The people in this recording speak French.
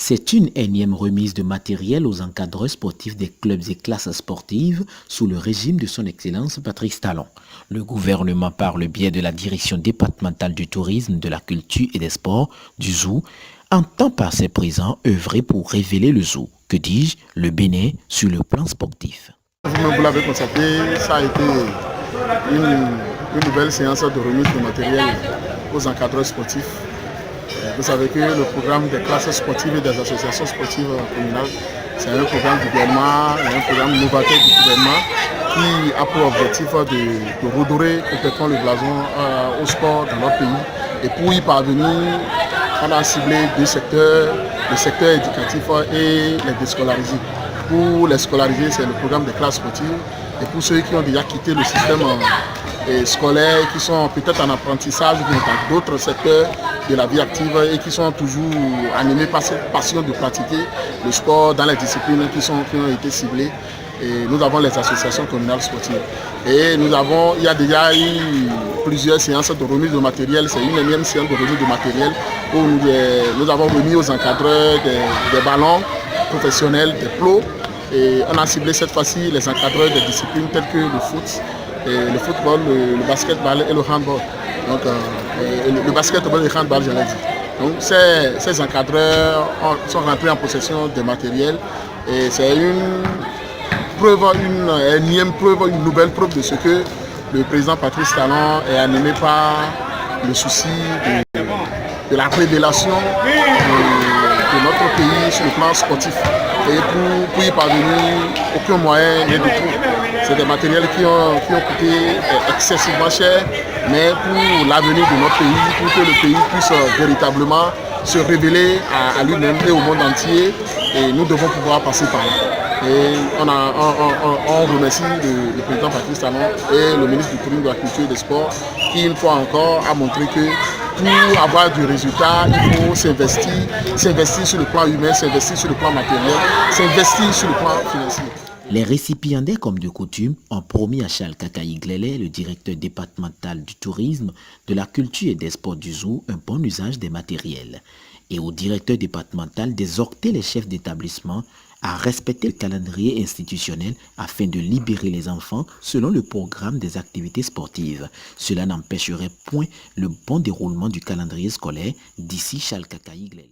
C'est une énième remise de matériel aux encadreurs sportifs des clubs et classes sportives sous le régime de son Excellence Patrice Talon. Le gouvernement, par le biais de la direction départementale du tourisme, de la culture et des sports, du zoo, entend par ses présents œuvrer pour révéler le zoo, que dis-je, le Bénin sur le plan sportif. Vous l'avez constaté, ça a été une nouvelle séance de remise de matériel aux encadreurs sportifs. Vous savez que le programme des classes sportives et des associations sportives communales, c'est un programme du gouvernement, un programme novateur du gouvernement qui a pour objectif de redorer complètement le blason au sport dans notre pays. Et pour y parvenir, on a ciblé deux secteurs, le secteur éducatif et les déscolarisés. Pour les scolarisés, c'est le programme des classes sportives. Et pour ceux qui ont déjà quitté le système scolaire, qui sont peut-être en apprentissage ou dans d'autres secteurs de la vie active et qui sont toujours animés par cette passion de pratiquer le sport dans les disciplines qui ont été ciblées. Et nous avons les associations communales sportives. Et il y a déjà eu plusieurs séances de remise de matériel. C'est une énième séance de remise de matériel où nous avons remis aux encadreurs des ballons professionnels, des plots. Et on a ciblé cette fois-ci les encadreurs des disciplines telles que le foot, le football, le basketball et le handball. Donc, le basketball et le handball, je l'ai dit. Donc ces encadreurs sont rentrés en possession des matériels et c'est une énième preuve, une nouvelle preuve de ce que le président Patrice Talon est animé par le souci de la révélation de notre pays sur le plan sportif. Et pour y parvenir, aucun moyen n'est de tout. C'est des matériels qui ont coûté excessivement cher, mais pour l'avenir de notre pays, pour que le pays puisse véritablement se révéler à lui-même et au monde entier, et nous devons pouvoir passer par là. Et on remercie le président Patrice Talon et le ministre du Tourisme, de la Culture et des Sports qui, une fois encore, a montré que pour avoir du résultat, il faut s'investir sur le plan humain, s'investir sur le plan matériel, s'investir sur le plan financier. Les récipiendaires, comme de coutume, ont promis à Charles Kakayi Glélé, le directeur départemental du tourisme, de la culture et des sports du zoo, un bon usage des matériels. Et au directeur départemental d'exhorter les chefs d'établissement à respecter le calendrier institutionnel afin de libérer les enfants selon le programme des activités sportives. Cela n'empêcherait point le bon déroulement du calendrier scolaire d'ici Charles Kakayi Glélé.